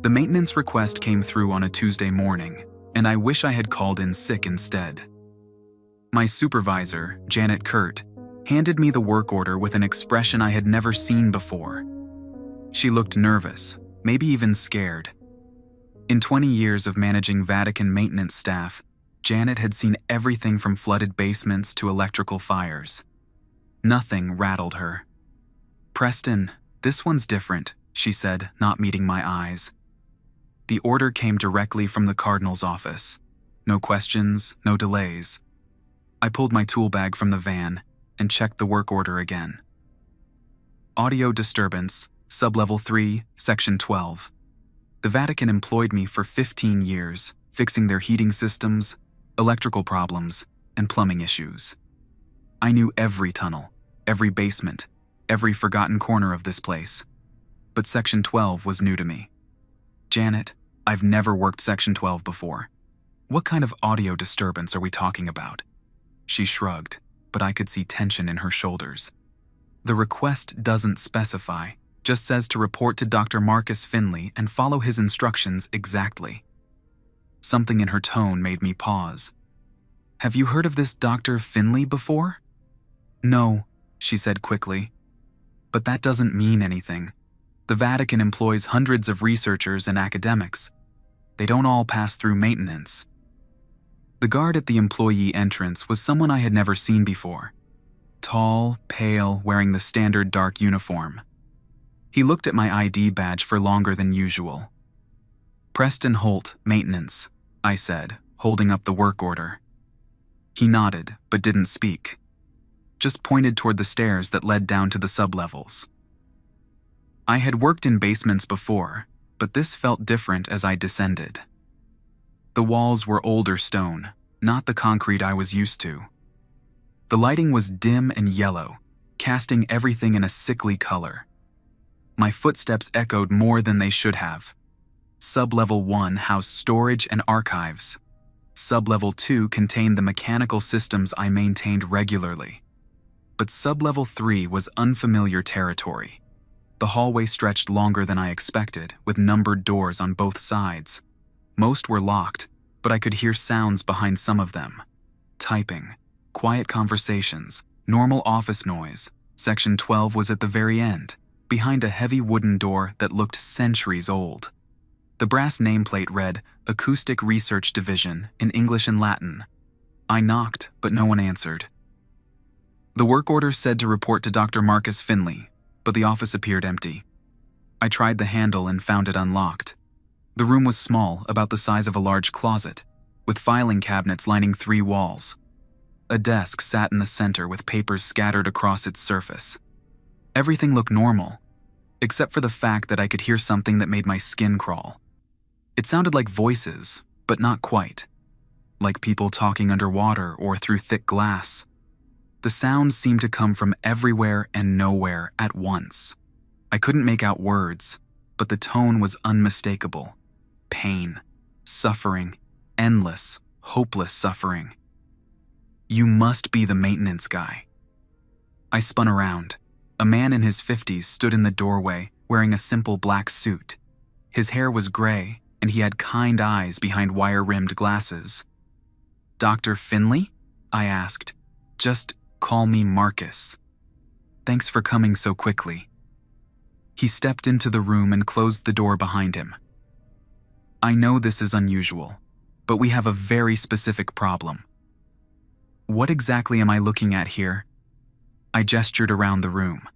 The maintenance request came through on a Tuesday morning, and I wish I had called in sick instead. My supervisor, Janet Kurt, handed me the work order with an expression I had never seen before. She looked nervous, maybe even scared. In 20 years of managing Vatican maintenance staff, Janet had seen everything from flooded basements to electrical fires. Nothing rattled her. "Preston, this one's different," she said, not meeting my eyes. The order came directly from the Cardinal's office. No questions, no delays. I pulled my tool bag from the van and checked the work order again. Audio disturbance, sublevel 3, section 12. The Vatican employed me for 15 years, fixing their heating systems, electrical problems, and plumbing issues. I knew every tunnel, every basement, every forgotten corner of this place. But section 12 was new to me. "Janet, I've never worked section 12 before. What kind of audio disturbance are we talking about?" She shrugged, but I could see tension in her shoulders. "The request doesn't specify, just says to report to Dr. Marcus Finley and follow his instructions exactly." Something in her tone made me pause. "Have you heard of this Dr. Finley before?" "No," she said quickly. "But that doesn't mean anything. The Vatican employs hundreds of researchers and academics. They don't all pass through maintenance." The guard at the employee entrance was someone I had never seen before. Tall, pale, wearing the standard dark uniform. He looked at my ID badge for longer than usual. "Preston Holt, maintenance," I said, holding up the work order. He nodded, but didn't speak. Just pointed toward the stairs that led down to the sublevels. I had worked in basements before, but this felt different as I descended. The walls were older stone, not the concrete I was used to. The lighting was dim and yellow, casting everything in a sickly color. My footsteps echoed more than they should have. Sublevel 1 housed storage and archives. Sublevel 2 contained the mechanical systems I maintained regularly. But sublevel 3 was unfamiliar territory. The hallway stretched longer than I expected, with numbered doors on both sides. Most were locked, but I could hear sounds behind some of them. Typing, quiet conversations, normal office noise. Section 12 was at the very end, behind a heavy wooden door that looked centuries old. The brass nameplate read, "Acoustic Research Division," in English and Latin. I knocked, but no one answered. The work order said to report to Dr. Marcus Finley, but the office appeared empty. I tried the handle and found it unlocked. The room was small, about the size of a large closet, with filing cabinets lining 3 walls. A desk sat in the center with papers scattered across its surface. Everything looked normal, except for the fact that I could hear something that made my skin crawl. It sounded like voices, but not quite. Like people talking underwater or through thick glass. The sounds seemed to come from everywhere and nowhere at once. I couldn't make out words, but the tone was unmistakable. Pain, suffering, endless, hopeless suffering. "You must be the maintenance guy." I spun around. A man in his 50s stood in the doorway, wearing a simple black suit. His hair was gray, and he had kind eyes behind wire-rimmed glasses. "Dr. Finley?" I asked. "Just call me Marcus. Thanks for coming so quickly." He stepped into the room and closed the door behind him. "I know this is unusual, but we have a very specific problem." "What exactly am I looking at here?" I gestured around the room.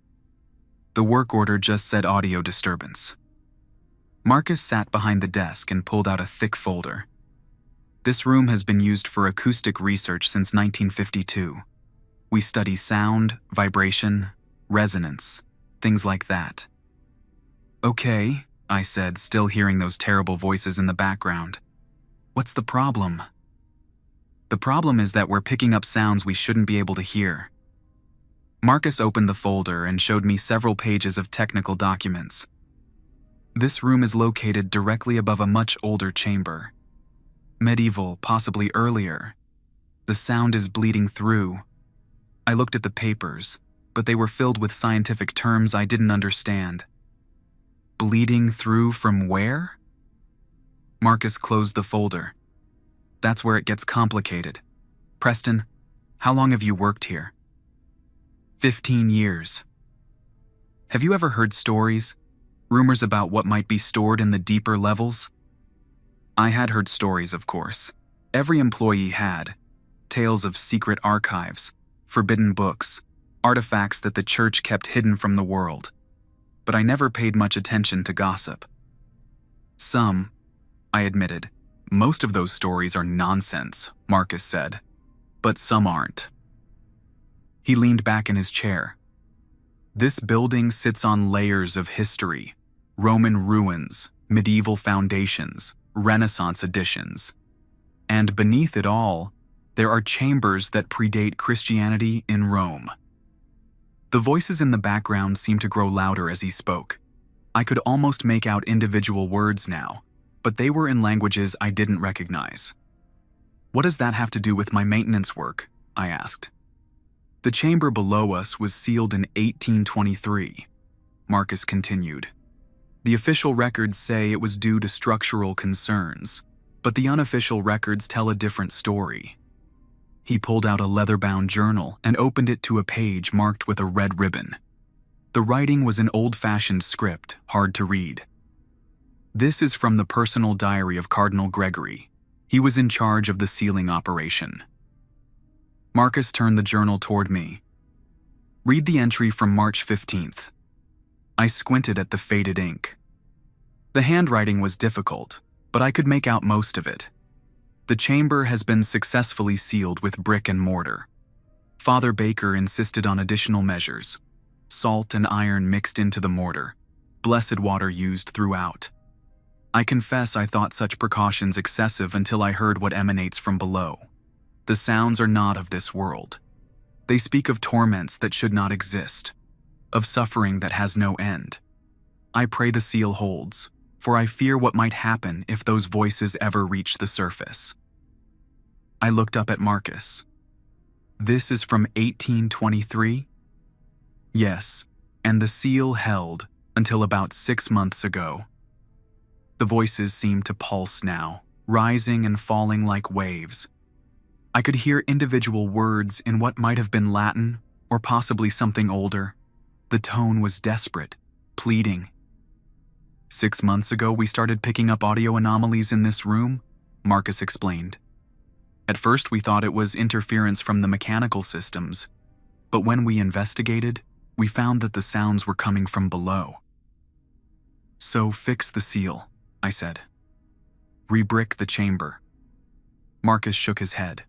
The work order just said audio disturbance. Marcus sat behind the desk and pulled out a thick folder. "This room has been used for acoustic research since 1952. We study sound, vibration, resonance, things like that." "Okay," I said, still hearing those terrible voices in the background. "What's the problem?" "The problem is that we're picking up sounds we shouldn't be able to hear." Marcus opened the folder and showed me several pages of technical documents. This room is located directly above a much older chamber. Medieval, possibly earlier. The sound is bleeding through. I looked at the papers, but they were filled with scientific terms I didn't understand. "Bleeding through from where?" Marcus closed the folder. That's where it gets complicated. Preston, how long have you worked here? 15 years. Have you ever heard stories? Rumors about what might be stored in the deeper levels? I had heard stories, of course. Every employee had. Tales of secret archives, forbidden books, artifacts that the church kept hidden from the world. But I never paid much attention to gossip. Some, I admitted. Most of those stories are nonsense, Marcus said. But some aren't. He leaned back in his chair. This building sits on layers of history. Roman ruins, medieval foundations, Renaissance additions. And beneath it all, there are chambers that predate Christianity in Rome. The voices in the background seemed to grow louder as he spoke. I could almost make out individual words now, but they were in languages I didn't recognize. What does that have to do with my maintenance work? I asked. The chamber below us was sealed in 1823, Marcus continued. The official records say it was due to structural concerns, but the unofficial records tell a different story. He pulled out a leather-bound journal and opened it to a page marked with a red ribbon. The writing was an old-fashioned script, hard to read. This is from the personal diary of Cardinal Gregory. He was in charge of the sealing operation. Marcus turned the journal toward me. Read the entry from March 15th. I squinted at the faded ink. The handwriting was difficult, but I could make out most of it. The chamber has been successfully sealed with brick and mortar. Father Baker insisted on additional measures. Salt and iron mixed into the mortar. Blessed water used throughout. I confess I thought such precautions excessive until I heard what emanates from below. The sounds are not of this world. They speak of torments that should not exist, of suffering that has no end. I pray the seal holds, for I fear what might happen if those voices ever reach the surface. I looked up at Marcus. This is from 1823? Yes, and the seal held until about 6 months ago. The voices seemed to pulse now, rising and falling like waves. I could hear individual words in what might have been Latin or possibly something older. The tone was desperate, pleading. 6 months ago, we started picking up audio anomalies in this room, Marcus explained. At first, we thought it was interference from the mechanical systems, but when we investigated, we found that the sounds were coming from below. So fix the seal, I said. Rebrick the chamber. Marcus shook his head.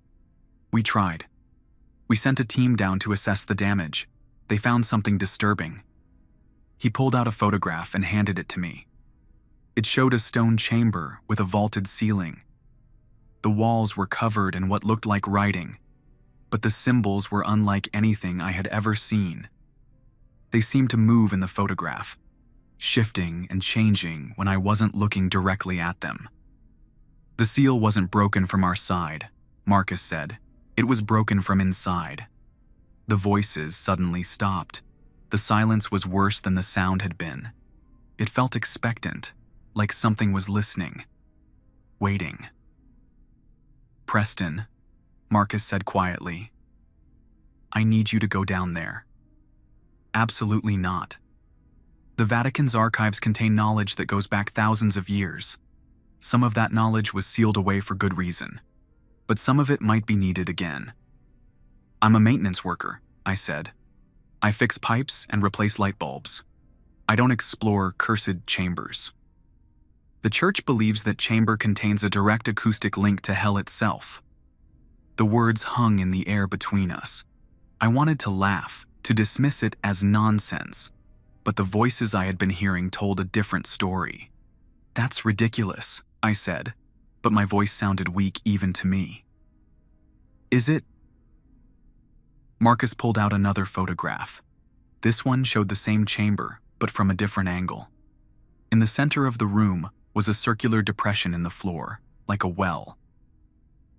We tried. We sent a team down to assess the damage. They found something disturbing. He pulled out a photograph and handed it to me. It showed a stone chamber with a vaulted ceiling. The walls were covered in what looked like writing, but the symbols were unlike anything I had ever seen. They seemed to move in the photograph, shifting and changing when I wasn't looking directly at them. The seal wasn't broken from our side, Marcus said. It was broken from inside. The voices suddenly stopped. The silence was worse than the sound had been. It felt expectant, like something was listening, waiting. Preston, Marcus said quietly, I need you to go down there. Absolutely not. The Vatican's archives contain knowledge that goes back thousands of years. Some of that knowledge was sealed away for good reason, but some of it might be needed again. I'm a maintenance worker, I said. I fix pipes and replace light bulbs. I don't explore cursed chambers. The church believes that chamber contains a direct acoustic link to hell itself. The words hung in the air between us. I wanted to laugh, to dismiss it as nonsense, but the voices I had been hearing told a different story. That's ridiculous, I said, but my voice sounded weak even to me. Is it? Marcus pulled out another photograph. This one showed the same chamber, but from a different angle. In the center of the room was a circular depression in the floor, like a well.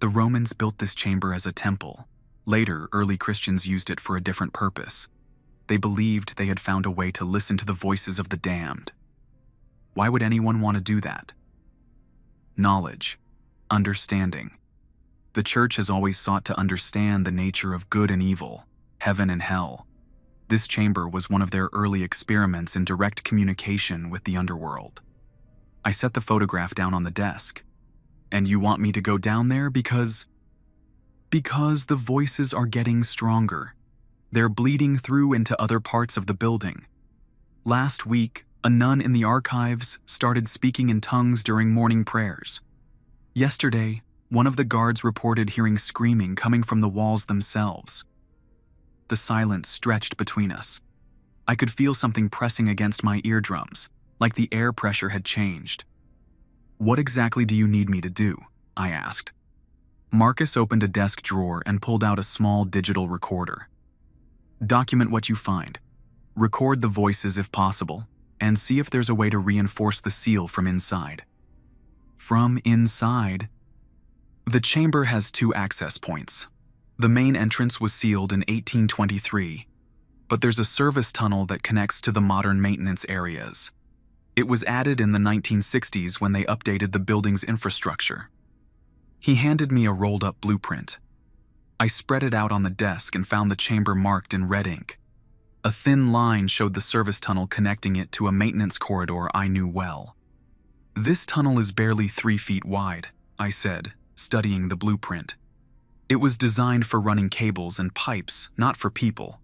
The Romans built this chamber as a temple. Later, early Christians used it for a different purpose. They believed they had found a way to listen to the voices of the damned. Why would anyone want to do that? knowledge, understanding. The church has always sought to understand the nature of good and evil, heaven and hell. This chamber was one of their early experiments in direct communication with the underworld. I set the photograph down on the desk. And you want me to go down there because the voices are getting stronger. They're bleeding through into other parts of the building. Last week, a nun in the archives started speaking in tongues during morning prayers. Yesterday, one of the guards reported hearing screaming coming from the walls themselves. The silence stretched between us. I could feel something pressing against my eardrums, like the air pressure had changed. "What exactly do you need me to do?" I asked. Marcus opened a desk drawer and pulled out a small digital recorder. "Document what you find. Record the voices if possible, and see if there's a way to reinforce the seal from inside." From inside? The chamber has 2 access points. The main entrance was sealed in 1823, but there's a service tunnel that connects to the modern maintenance areas. It was added in the 1960s when they updated the building's infrastructure. He handed me a rolled-up blueprint. I spread it out on the desk and found the chamber marked in red ink. A thin line showed the service tunnel connecting it to a maintenance corridor I knew well. "This tunnel is barely 3 feet wide," I said, studying the blueprint. "It was designed for running cables and pipes, not for people.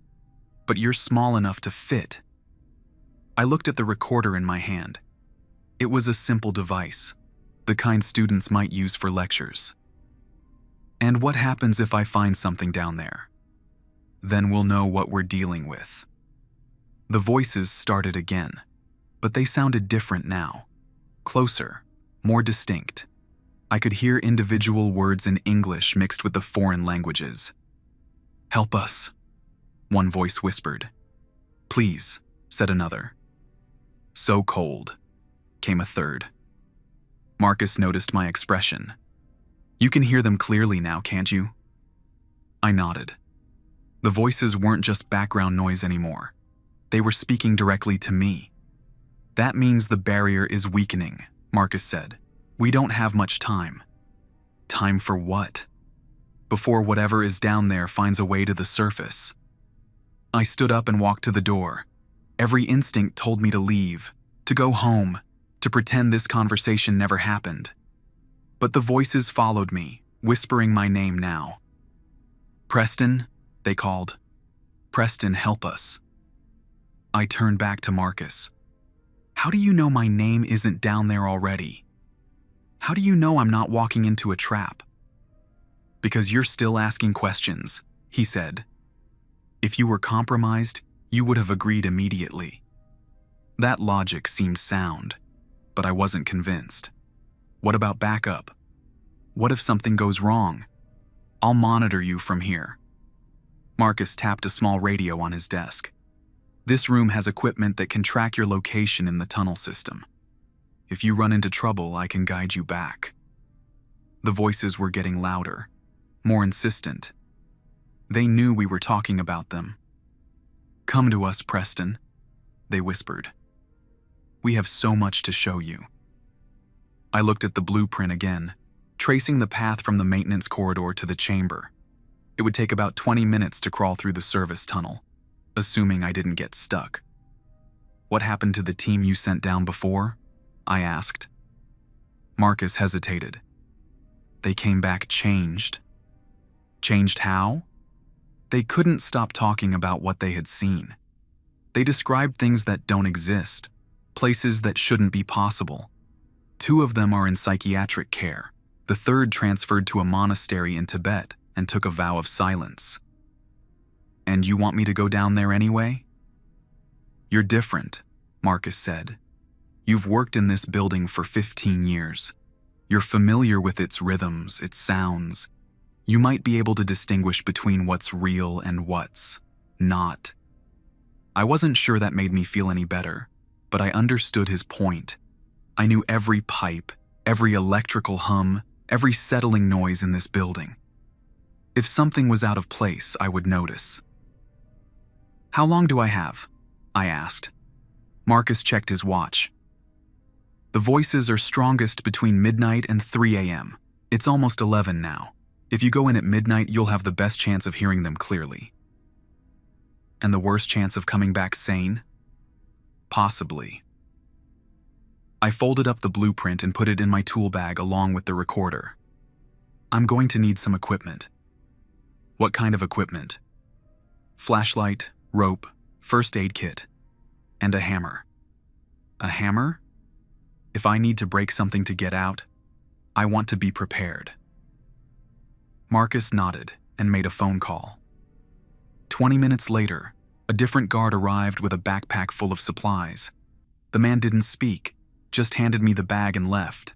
But you're small enough to fit." I looked at the recorder in my hand. It was a simple device, the kind students might use for lectures. "And what happens if I find something down there?" "Then we'll know what we're dealing with." The voices started again, but they sounded different now. Closer, more distinct. I could hear individual words in English mixed with the foreign languages. "Help us," one voice whispered. "Please," said another. "So cold," came a third. Marcus noticed my expression. "You can hear them clearly now, can't you?" I nodded. The voices weren't just background noise anymore. They were speaking directly to me. "That means the barrier is weakening," Marcus said. "We don't have much time." Time for what? Before whatever is down there finds a way to the surface. I stood up and walked to the door. Every instinct told me to leave, to go home, to pretend this conversation never happened. But the voices followed me, whispering my name now. "Preston," they called. "Preston, help us." I turned back to Marcus. "How do you know my name isn't down there already? How do you know I'm not walking into a trap?" "Because you're still asking questions," he said. "If you were compromised, you would have agreed immediately." That logic seemed sound, but I wasn't convinced. "What about backup? What if something goes wrong? I'll monitor you from here." Marcus tapped a small radio on his desk. "This room has equipment that can track your location in the tunnel system. If you run into trouble, I can guide you back." The voices were getting louder, more insistent. They knew we were talking about them. "Come to us, Preston," they whispered. "We have so much to show you." I looked at the blueprint again, tracing the path from the maintenance corridor to the chamber. It would take about 20 minutes to crawl through the service tunnel, assuming I didn't get stuck. "What happened to the team you sent down before?" I asked. Marcus hesitated. "They came back changed." "Changed how?" They couldn't stop talking about what they had seen. They described things that don't exist, places that shouldn't be possible. 2 of them are in psychiatric care. The third transferred to a monastery in Tibet and took a vow of silence. "And you want me to go down there anyway?" "You're different," Marcus said. "You've worked in this building for 15 years. You're familiar with its rhythms, its sounds. You might be able to distinguish between what's real and what's not." I wasn't sure that made me feel any better, but I understood his point. I knew every pipe, every electrical hum, every settling noise in this building. If something was out of place, I would notice. "How long do I have?" I asked. Marcus checked his watch. The voices are strongest between midnight and 3 a.m. It's almost 11 now. If you go in at midnight, you'll have the best chance of hearing them clearly. And the worst chance of coming back sane? Possibly. I folded up the blueprint and put it in my tool bag along with the recorder. I'm going to need some equipment. What kind of equipment? Flashlight, rope, first aid kit, and a hammer. A hammer? If I need to break something to get out, I want to be prepared. Marcus nodded and made a phone call. 20 minutes later, a different guard arrived with a backpack full of supplies. The man didn't speak, just handed me the bag and left.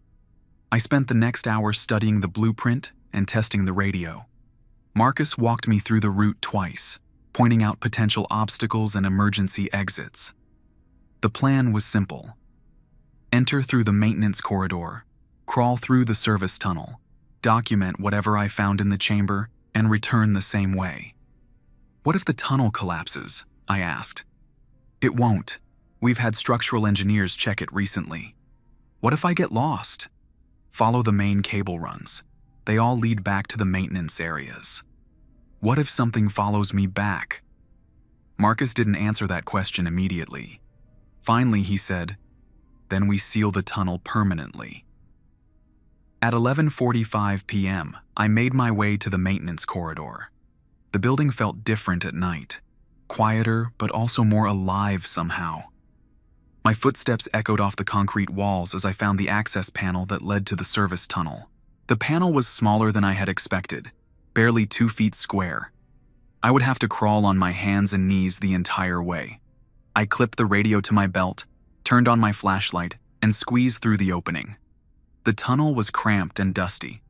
I spent the next hour studying the blueprint and testing the radio. Marcus walked me through the route twice, pointing out potential obstacles and emergency exits. The plan was simple. Enter through the maintenance corridor, crawl through the service tunnel, document whatever I found in the chamber, and return the same way. What if the tunnel collapses? I asked. It won't. We've had structural engineers check it recently. What if I get lost? Follow the main cable runs. They all lead back to the maintenance areas. What if something follows me back? Marcus didn't answer that question immediately. Finally, he said, "Then we seal the tunnel permanently." At 11:45 p.m., I made my way to the maintenance corridor. The building felt different at night, quieter but also more alive somehow. My footsteps echoed off the concrete walls as I found the access panel that led to the service tunnel. The panel was smaller than I had expected, barely 2 feet square. I would have to crawl on my hands and knees the entire way. I clipped the radio to my belt, turned on my flashlight, and squeezed through the opening. The tunnel was cramped and dusty.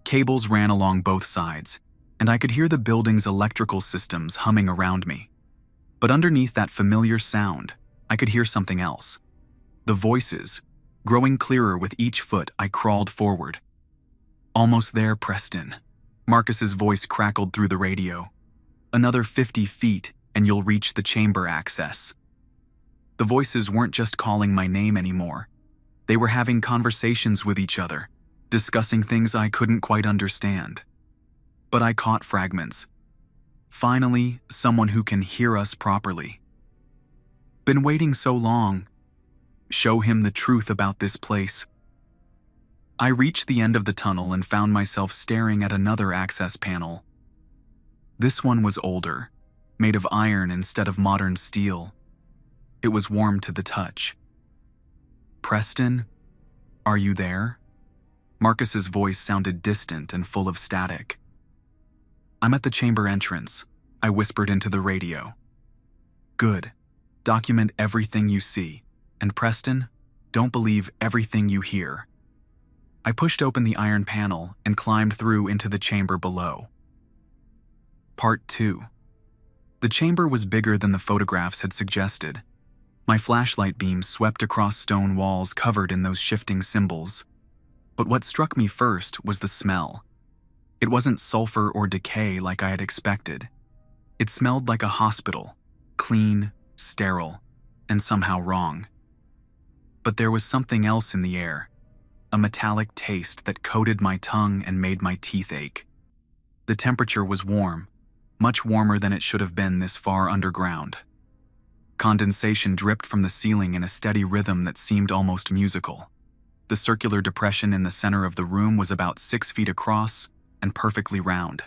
Cables ran along both sides, and I could hear the building's electrical systems humming around me. But underneath that familiar sound, I could hear something else. The voices, growing clearer with each foot I crawled forward. "Almost there, Preston." Marcus's voice crackled through the radio. "Another 50 feet, and you'll reach the chamber access." The voices weren't just calling my name anymore. They were having conversations with each other, discussing things I couldn't quite understand. But I caught fragments. Finally, someone who can hear us properly. "Been waiting so long. Show him the truth about this place." I reached the end of the tunnel and found myself staring at another access panel. This one was older, made of iron instead of modern steel. It was warm to the touch. "Preston, are you there?" Marcus's voice sounded distant and full of static. "I'm at the chamber entrance," I whispered into the radio. "Good. Document everything you see. And Preston, don't believe everything you hear." I pushed open the iron panel and climbed through into the chamber below. Part 2. The chamber was bigger than the photographs had suggested. My flashlight beam swept across stone walls covered in those shifting symbols. But what struck me first was the smell. It wasn't sulfur or decay like I had expected. It smelled like a hospital, clean, sterile, and somehow wrong. But there was something else in the air, a metallic taste that coated my tongue and made my teeth ache. The temperature was warm, much warmer than it should have been this far underground. Condensation dripped from the ceiling in a steady rhythm that seemed almost musical. The circular depression in the center of the room was about 6 feet across and perfectly round.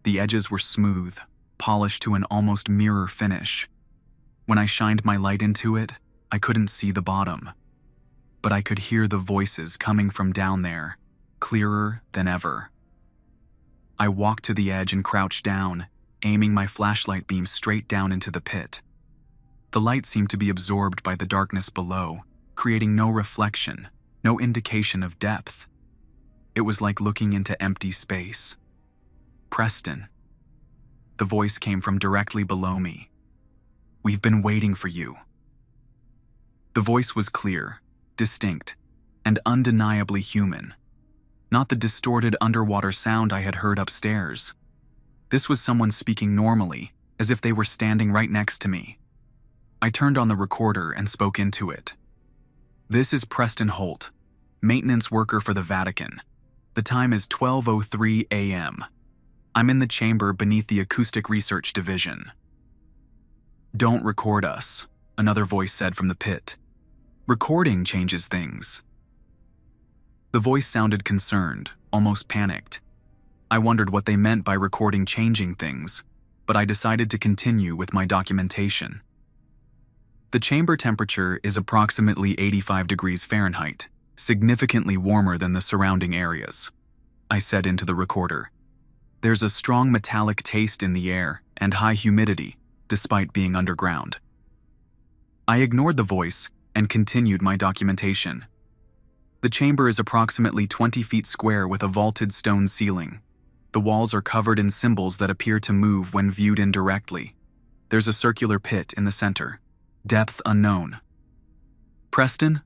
The edges were smooth, polished to an almost mirror finish. When I shined my light into it, I couldn't see the bottom. But I could hear the voices coming from down there, clearer than ever. I walked to the edge and crouched down, aiming my flashlight beam straight down into the pit. The light seemed to be absorbed by the darkness below, creating no reflection, no indication of depth. It was like looking into empty space. "Preston." The voice came from directly below me. "We've been waiting for you." The voice was clear, distinct, and undeniably human. Not the distorted underwater sound I had heard upstairs. This was someone speaking normally, as if they were standing right next to me. I turned on the recorder and spoke into it. This is Preston Holt, maintenance worker for the Vatican. The time is 12:03 a.m. I'm in the chamber beneath the Acoustic Research Division. Don't record us, another voice said from the pit. Recording changes things. The voice sounded concerned, almost panicked. I wondered what they meant by recording changing things, but I decided to continue with my documentation. The chamber temperature is approximately 85 degrees Fahrenheit, significantly warmer than the surrounding areas. I said into the recorder. There's a strong metallic taste in the air and high humidity, despite being underground. I ignored the voice and continued my documentation. The chamber is approximately 20 feet square with a vaulted stone ceiling. The walls are covered in symbols that appear to move when viewed indirectly. There's a circular pit in the center. Depth unknown. Preston?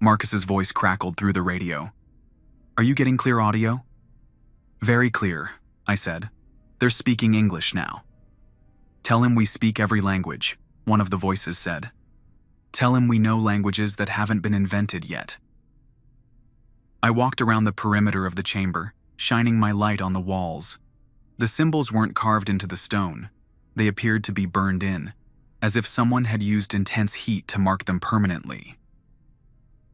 Marcus's voice crackled through the radio. Are you getting clear audio? Very clear, I said. They're speaking English now. Tell him we speak every language, one of the voices said. Tell him we know languages that haven't been invented yet. I walked around the perimeter of the chamber, shining my light on the walls. The symbols weren't carved into the stone. They appeared to be burned in, as if someone had used intense heat to mark them permanently.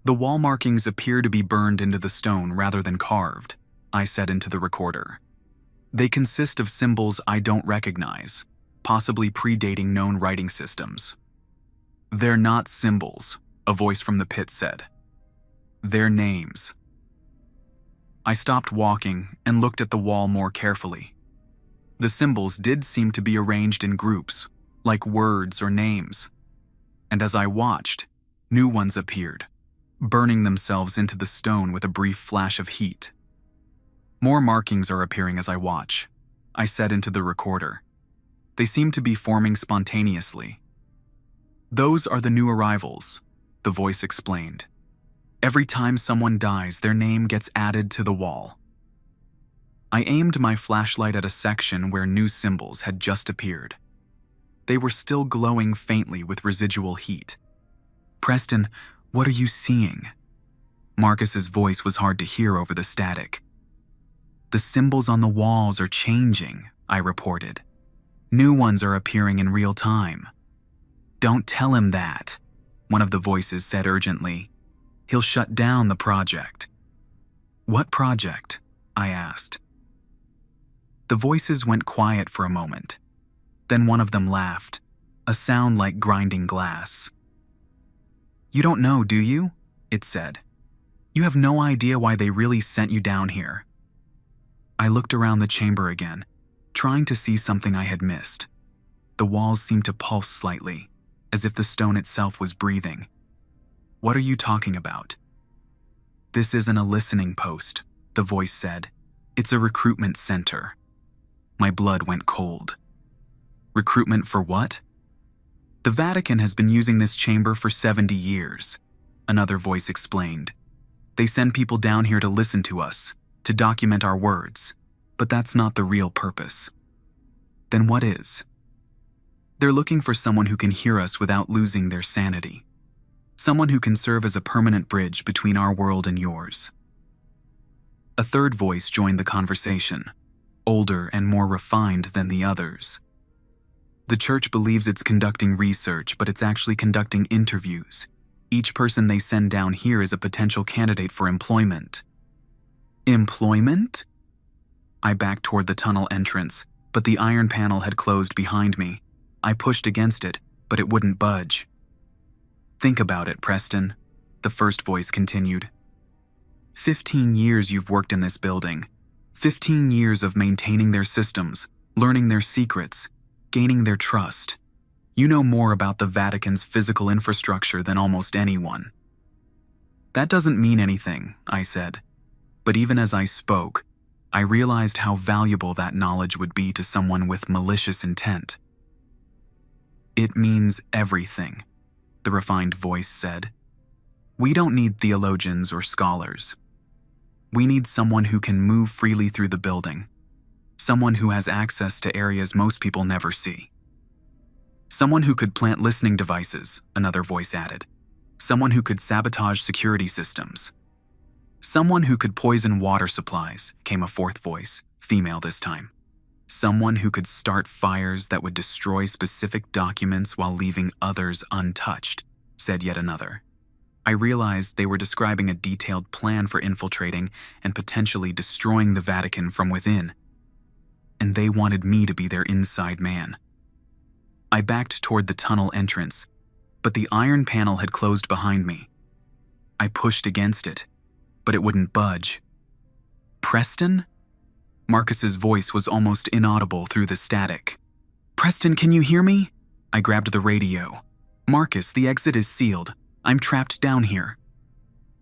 The wall markings appear to be burned into the stone rather than carved, I said into the recorder. They consist of symbols I don't recognize, possibly predating known writing systems. They're not symbols, a voice from the pit said. They're names. I stopped walking and looked at the wall more carefully. The symbols did seem to be arranged in groups, like words or names. And as I watched, new ones appeared, burning themselves into the stone with a brief flash of heat. More markings are appearing as I watch, I said into the recorder. They seem to be forming spontaneously. Those are the new arrivals, the voice explained. Every time someone dies, their name gets added to the wall. I aimed my flashlight at a section where new symbols had just appeared. They were still glowing faintly with residual heat. Preston, what are you seeing? Marcus's voice was hard to hear over the static. The symbols on the walls are changing, I reported. New ones are appearing in real time. Don't tell him that, one of the voices said urgently. He'll shut down the project. What project? I asked. The voices went quiet for a moment. Then one of them laughed, a sound like grinding glass. You don't know, do you? It said. You have no idea why they really sent you down here. I looked around the chamber again, trying to see something I had missed. The walls seemed to pulse slightly, as if the stone itself was breathing. What are you talking about? This isn't a listening post, the voice said. It's a recruitment center. My blood went cold. Recruitment for what? The Vatican has been using this chamber for 70 years, another voice explained. They send people down here to listen to us, to document our words, but that's not the real purpose. Then what is? They're looking for someone who can hear us without losing their sanity. Someone who can serve as a permanent bridge between our world and yours. A third voice joined the conversation, older and more refined than the others. The church believes it's conducting research, but it's actually conducting interviews. Each person they send down here is a potential candidate for employment. Employment? I backed toward the tunnel entrance, but the iron panel had closed behind me. I pushed against it, but it wouldn't budge. Think about it, Preston, the first voice continued. 15 years you've worked in this building. 15 years of maintaining their systems, learning their secrets, gaining their trust. You know more about the Vatican's physical infrastructure than almost anyone. That doesn't mean anything, I said. But even as I spoke, I realized how valuable that knowledge would be to someone with malicious intent. It means everything, the refined voice said. We don't need theologians or scholars. We need someone who can move freely through the building. Someone who has access to areas most people never see. Someone who could plant listening devices, another voice added. Someone who could sabotage security systems. Someone who could poison water supplies, came a fourth voice, female this time. Someone who could start fires that would destroy specific documents while leaving others untouched, said yet another. I realized they were describing a detailed plan for infiltrating and potentially destroying the Vatican from within. And they wanted me to be their inside man. I backed toward the tunnel entrance, but the iron panel had closed behind me. I pushed against it, but it wouldn't budge. Preston? Marcus's voice was almost inaudible through the static. Preston, can you hear me? I grabbed the radio. Marcus, the exit is sealed. I'm trapped down here.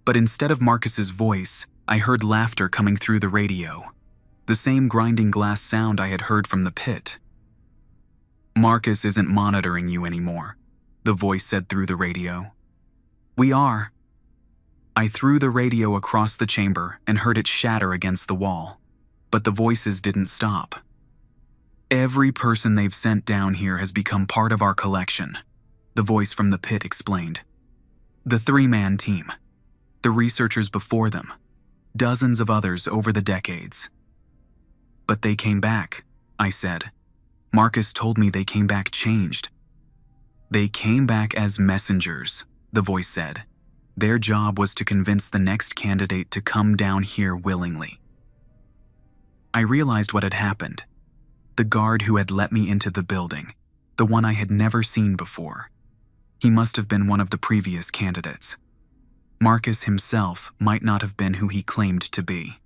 But instead of Marcus's voice, I heard laughter coming through the radio. The same grinding glass sound I had heard from the pit. Marcus isn't monitoring you anymore, the voice said through the radio. We are. I threw the radio across the chamber and heard it shatter against the wall. But the voices didn't stop. Every person they've sent down here has become part of our collection, the voice from the pit explained. The 3-man team, the researchers before them, dozens of others over the decades. But they came back, I said. Marcus told me they came back changed. They came back as messengers, the voice said. Their job was to convince the next candidate to come down here willingly. I realized what had happened. The guard who had let me into the building, the one I had never seen before. He must have been one of the previous candidates. Marcus himself might not have been who he claimed to be.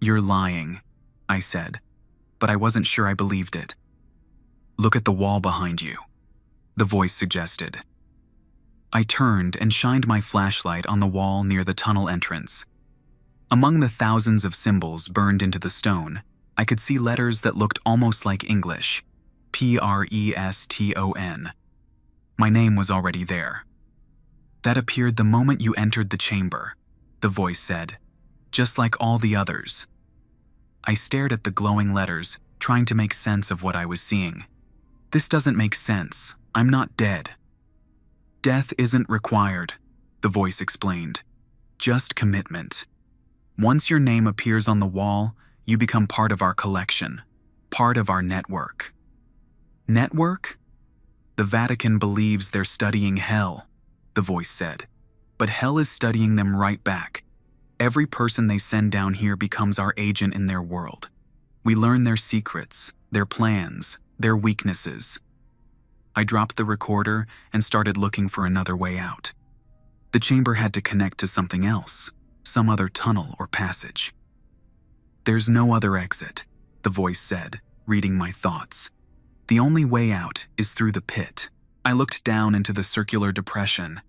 You're lying, I said, but I wasn't sure I believed it. Look at the wall behind you, the voice suggested. I turned and shined my flashlight on the wall near the tunnel entrance. Among the thousands of symbols burned into the stone, I could see letters that looked almost like English. Preston. My name was already there. That appeared the moment you entered the chamber, the voice said, just like all the others. I stared at the glowing letters, trying to make sense of what I was seeing. This doesn't make sense. I'm not dead. Death isn't required, the voice explained. Just commitment. Once your name appears on the wall, you become part of our collection, part of our network. Network? The Vatican believes they're studying hell, the voice said, but hell is studying them right back. Every person they send down here becomes our agent in their world. We learn their secrets, their plans, their weaknesses. I dropped the recorder and started looking for another way out. The chamber had to connect to something else. Some other tunnel or passage. There's no other exit, the voice said, reading my thoughts. The only way out is through the pit. I looked down into the circular depression.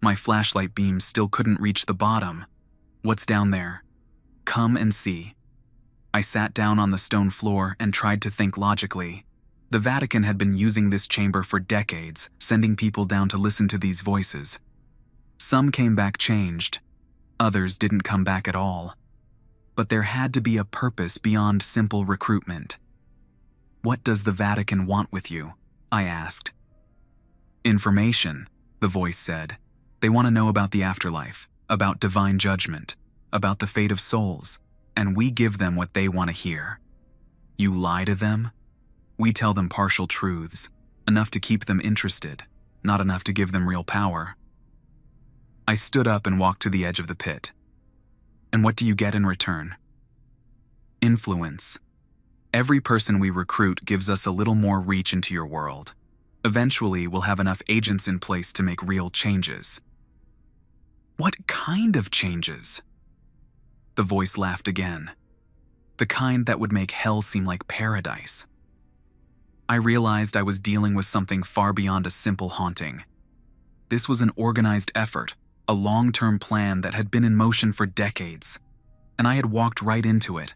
My flashlight beam still couldn't reach the bottom. What's down there? Come and see. I sat down on the stone floor and tried to think logically. The Vatican had been using this chamber for decades, sending people down to listen to these voices. Some came back changed. Others didn't come back at all. But there had to be a purpose beyond simple recruitment. What does the Vatican want with you? I asked. Information, the voice said. They want to know about the afterlife, about divine judgment, about the fate of souls, and we give them what they want to hear. You lie to them? We tell them partial truths, enough to keep them interested, not enough to give them real power. I stood up and walked to the edge of the pit. And what do you get in return? Influence. Every person we recruit gives us a little more reach into your world. Eventually, we'll have enough agents in place to make real changes. What kind of changes? The voice laughed again. The kind that would make hell seem like paradise. I realized I was dealing with something far beyond a simple haunting. This was an organized effort, a long-term plan that had been in motion for decades, and I had walked right into it.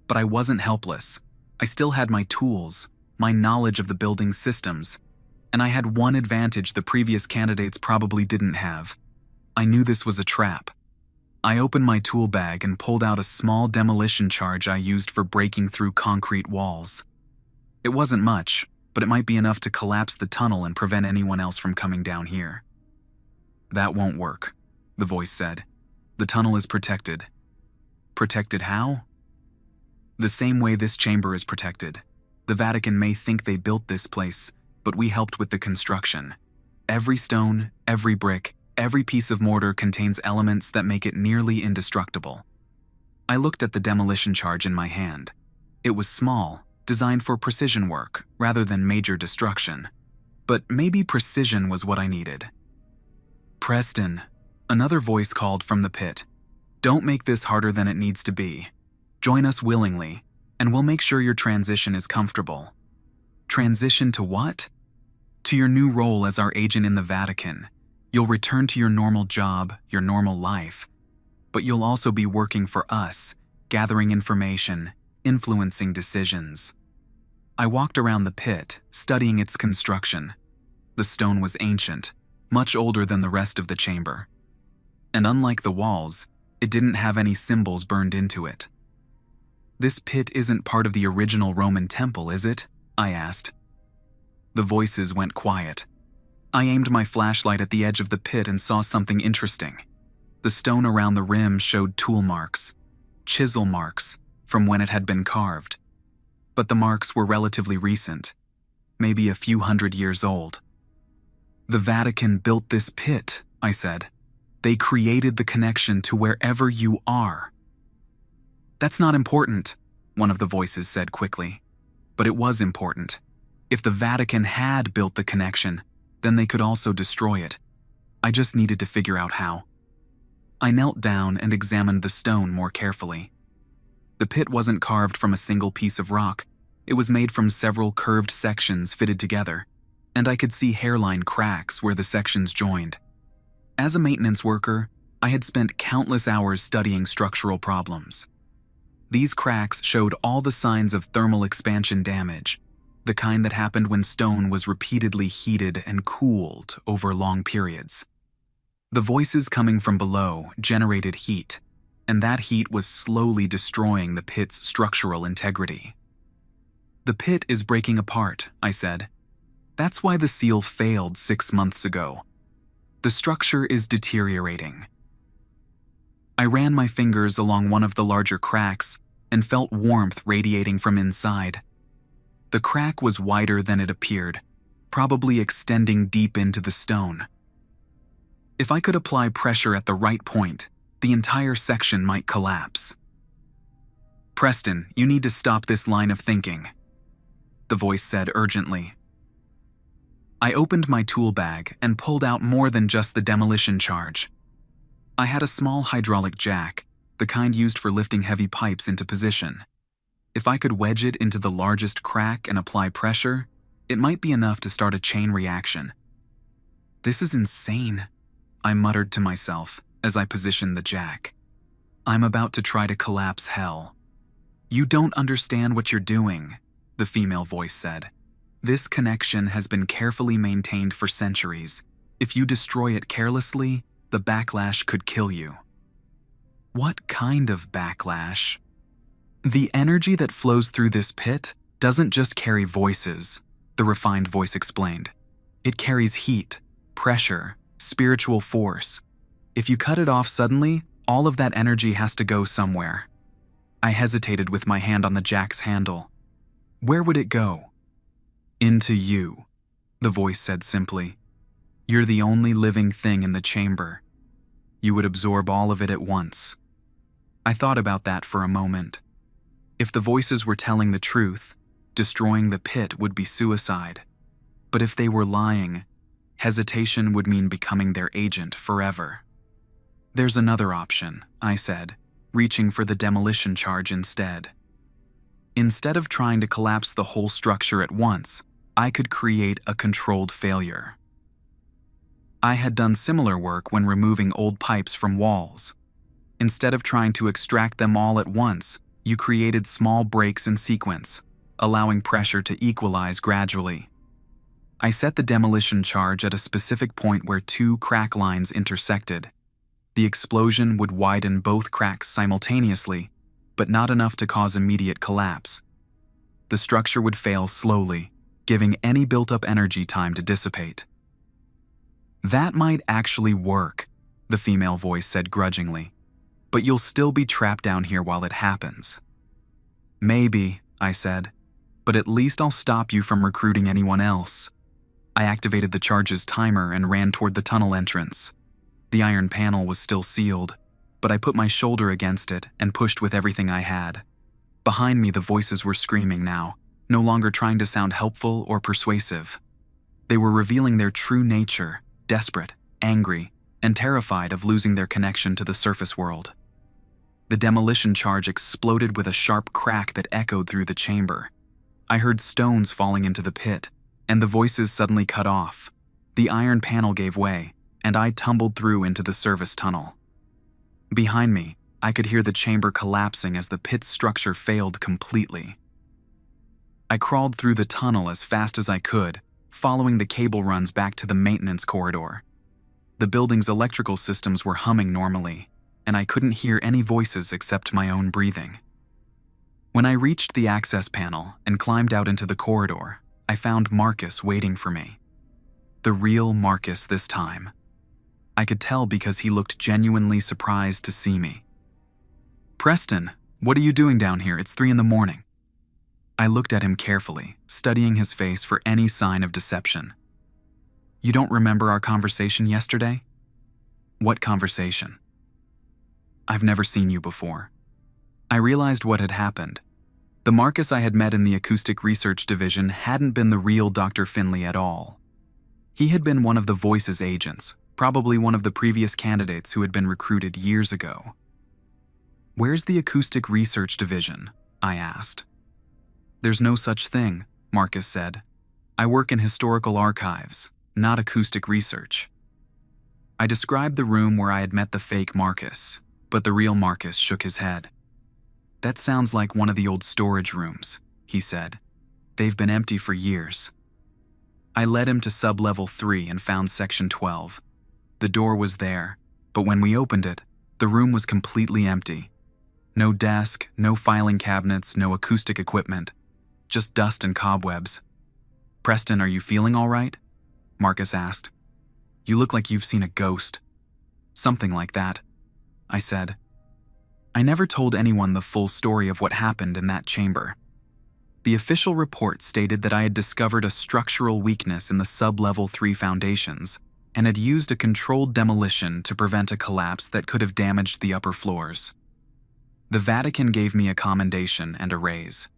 But I wasn't helpless. I still had my tools, my knowledge of the building's systems, and I had one advantage the previous candidates probably didn't have. I knew this was a trap. I opened my tool bag and pulled out a small demolition charge I used for breaking through concrete walls. It wasn't much, but it might be enough to collapse the tunnel and prevent anyone else from coming down here. That won't work, the voice said. The tunnel is protected. Protected how? The same way this chamber is protected. The Vatican may think they built this place, but we helped with the construction. Every stone, every brick, every piece of mortar contains elements that make it nearly indestructible. I looked at the demolition charge in my hand. It was small, designed for precision work rather than major destruction. But maybe precision was what I needed. Preston, another voice called from the pit. Don't make this harder than it needs to be. Join us willingly, and we'll make sure your transition is comfortable. Transition to what? To your new role as our agent in the Vatican. You'll return to your normal job, your normal life. But you'll also be working for us, gathering information, influencing decisions. I walked around the pit, studying its construction. The stone was ancient, much older than the rest of the chamber. And unlike the walls, it didn't have any symbols burned into it. This pit isn't part of the original Roman temple, is it? I asked. The voices went quiet. I aimed my flashlight at the edge of the pit and saw something interesting. The stone around the rim showed tool marks, chisel marks, from when it had been carved. But the marks were relatively recent, maybe a few hundred years old. The Vatican built this pit, I said. They created the connection to wherever you are. That's not important, one of the voices said quickly. But it was important. If the Vatican had built the connection, then they could also destroy it. I just needed to figure out how. I knelt down and examined the stone more carefully. The pit wasn't carved from a single piece of rock. It was made from several curved sections fitted together, and I could see hairline cracks where the sections joined. As a maintenance worker, I had spent countless hours studying structural problems. These cracks showed all the signs of thermal expansion damage, the kind that happened when stone was repeatedly heated and cooled over long periods. The voices coming from below generated heat, and that heat was slowly destroying the pit's structural integrity. The pit is breaking apart, I said. That's why the seal failed 6 months ago. The structure is deteriorating. I ran my fingers along one of the larger cracks and felt warmth radiating from inside. The crack was wider than it appeared, probably extending deep into the stone. If I could apply pressure at the right point, the entire section might collapse. Preston, you need to stop this line of thinking, the voice said urgently. I opened my tool bag and pulled out more than just the demolition charge. I had a small hydraulic jack, the kind used for lifting heavy pipes into position. If I could wedge it into the largest crack and apply pressure, it might be enough to start a chain reaction. This is insane, I muttered to myself as I positioned the jack. I'm about to try to collapse hell. You don't understand what you're doing, the female voice said. This connection has been carefully maintained for centuries. If you destroy it carelessly, the backlash could kill you. What kind of backlash? The energy that flows through this pit doesn't just carry voices, the refined voice explained. It carries heat, pressure, spiritual force. If you cut it off suddenly, all of that energy has to go somewhere. I hesitated with my hand on the jack's handle. Where would it go? Into you, the voice said simply. You're the only living thing in the chamber. You would absorb all of it at once. I thought about that for a moment. If the voices were telling the truth, destroying the pit would be suicide. But if they were lying, hesitation would mean becoming their agent forever. There's another option, I said, reaching for the demolition charge instead. Instead of trying to collapse the whole structure at once, I could create a controlled failure. I had done similar work when removing old pipes from walls. Instead of trying to extract them all at once, you created small breaks in sequence, allowing pressure to equalize gradually. I set the demolition charge at a specific point where 2 crack lines intersected. The explosion would widen both cracks simultaneously, but not enough to cause immediate collapse. The structure would fail slowly, giving any built-up energy time to dissipate. That might actually work, the female voice said grudgingly. But you'll still be trapped down here while it happens. Maybe, I said, but at least I'll stop you from recruiting anyone else. I activated the charge's timer and ran toward the tunnel entrance. The iron panel was still sealed, but I put my shoulder against it and pushed with everything I had. Behind me, the voices were screaming now, no longer trying to sound helpful or persuasive. They were revealing their true nature, desperate, angry, and terrified of losing their connection to the surface world. The demolition charge exploded with a sharp crack that echoed through the chamber. I heard stones falling into the pit, and the voices suddenly cut off. The iron panel gave way, and I tumbled through into the service tunnel. Behind me, I could hear the chamber collapsing as the pit's structure failed completely. I crawled through the tunnel as fast as I could, following the cable runs back to the maintenance corridor. The building's electrical systems were humming normally, and I couldn't hear any voices except my own breathing. When I reached the access panel and climbed out into the corridor, I found Marcus waiting for me. The real Marcus this time. I could tell because he looked genuinely surprised to see me. "Preston, what are you doing down here? It's 3 a.m. I looked at him carefully, studying his face for any sign of deception. "You don't remember our conversation yesterday?" "What conversation?" "I've never seen you before." I realized what had happened. The Marcus I had met in the acoustic research division hadn't been the real Dr. Finley at all. He had been one of the Voices agents, probably one of the previous candidates who had been recruited years ago. "Where's the acoustic research division?" I asked. "There's no such thing," Marcus said. "I work in historical archives, not acoustic research." I described the room where I had met the fake Marcus, but the real Marcus shook his head. "That sounds like one of the old storage rooms," he said. "They've been empty for years." I led him to sub-level 3 and found section 12. The door was there, but when we opened it, the room was completely empty. No desk, no filing cabinets, no acoustic equipment, just dust and cobwebs. "Preston, are you feeling all right?" Marcus asked. "You look like you've seen a ghost." "Something like that," I said. I never told anyone the full story of what happened in that chamber. The official report stated that I had discovered a structural weakness in the sub-level 3 foundations and had used a controlled demolition to prevent a collapse that could have damaged the upper floors. The Vatican gave me a commendation and a raise.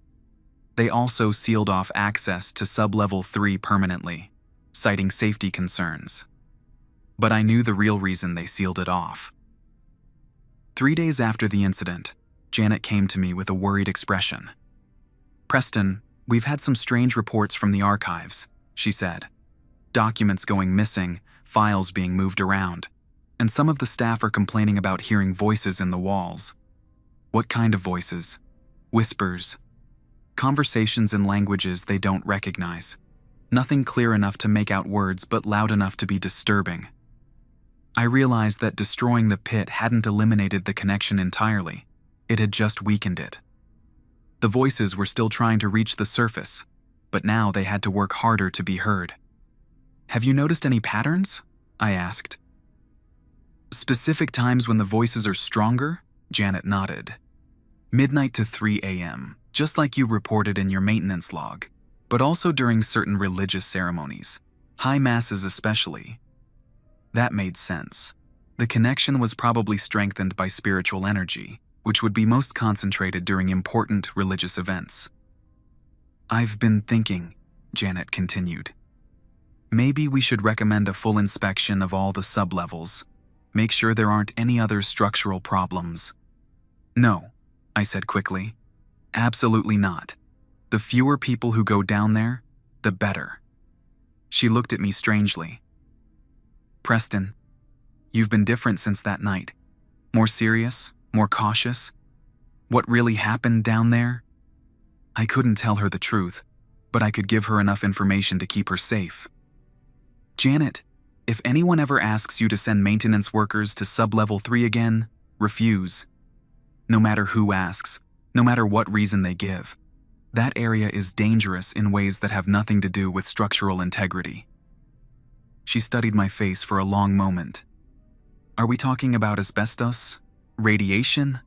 They also sealed off access to sub-level 3 permanently, citing safety concerns. But I knew the real reason they sealed it off. 3 days after the incident, Janet came to me with a worried expression. "Preston, we've had some strange reports from the archives," she said. "Documents going missing, files being moved around, and some of the staff are complaining about hearing voices in the walls." "What kind of voices?" "Whispers. Conversations in languages they don't recognize. Nothing clear enough to make out words, but loud enough to be disturbing." I realized that destroying the pit hadn't eliminated the connection entirely. It had just weakened it. The voices were still trying to reach the surface, but now they had to work harder to be heard. "Have you noticed any patterns?" I asked. "Specific times when the voices are stronger?" Janet nodded. "Midnight to 3 a.m., just like you reported in your maintenance log, but also during certain religious ceremonies, high masses especially." That made sense. The connection was probably strengthened by spiritual energy, which would be most concentrated during important religious events. "I've been thinking," Janet continued. "Maybe we should recommend a full inspection of all the sub-levels. Make sure there aren't any other structural problems." "No," I said quickly. "Absolutely not. The fewer people who go down there, the better." She looked at me strangely. "Preston, you've been different since that night. More serious, more cautious. What really happened down there?" I couldn't tell her the truth, but I could give her enough information to keep her safe. "Janet, if anyone ever asks you to send maintenance workers to sub-level 3 again, refuse. No matter who asks, no matter what reason they give. That area is dangerous in ways that have nothing to do with structural integrity." She studied my face for a long moment. Are we talking about asbestos? Radiation?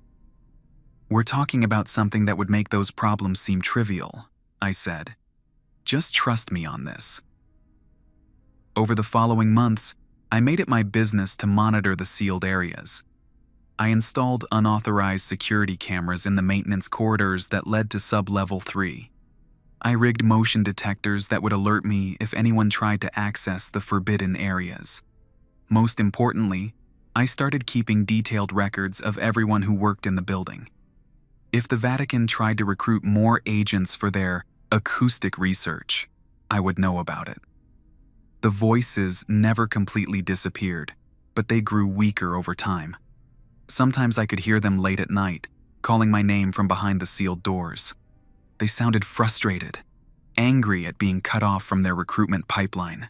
We're talking about something that would make those problems seem trivial, I said. Just trust me on this. Over the following months, I made it my business to monitor the sealed areas. I installed unauthorized security cameras in the maintenance corridors that led to sub-level 3. I rigged motion detectors that would alert me if anyone tried to access the forbidden areas. Most importantly, I started keeping detailed records of everyone who worked in the building. If the Vatican tried to recruit more agents for their acoustic research, I would know about it. The voices never completely disappeared, but they grew weaker over time. Sometimes I could hear them late at night, calling my name from behind the sealed doors. They sounded frustrated, angry at being cut off from their recruitment pipeline.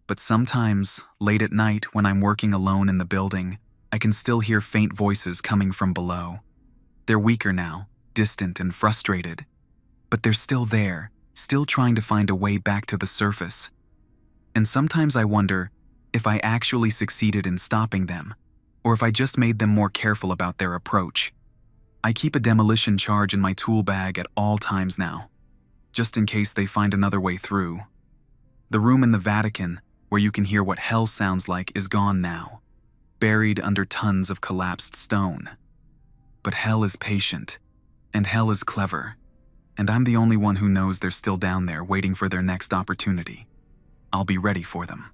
But sometimes, late at night when I'm working alone in the building, I can still hear faint voices coming from below. They're weaker now, distant and frustrated, but they're still there, still trying to find a way back to the surface. And sometimes I wonder if I actually succeeded in stopping them, or if I just made them more careful about their approach. I keep a demolition charge in my tool bag at all times now, just in case they find another way through. The room in the Vatican, where you can hear what hell sounds like, is gone now, buried under tons of collapsed stone. But hell is patient, and hell is clever, and I'm the only one who knows they're still down there waiting for their next opportunity. I'll be ready for them.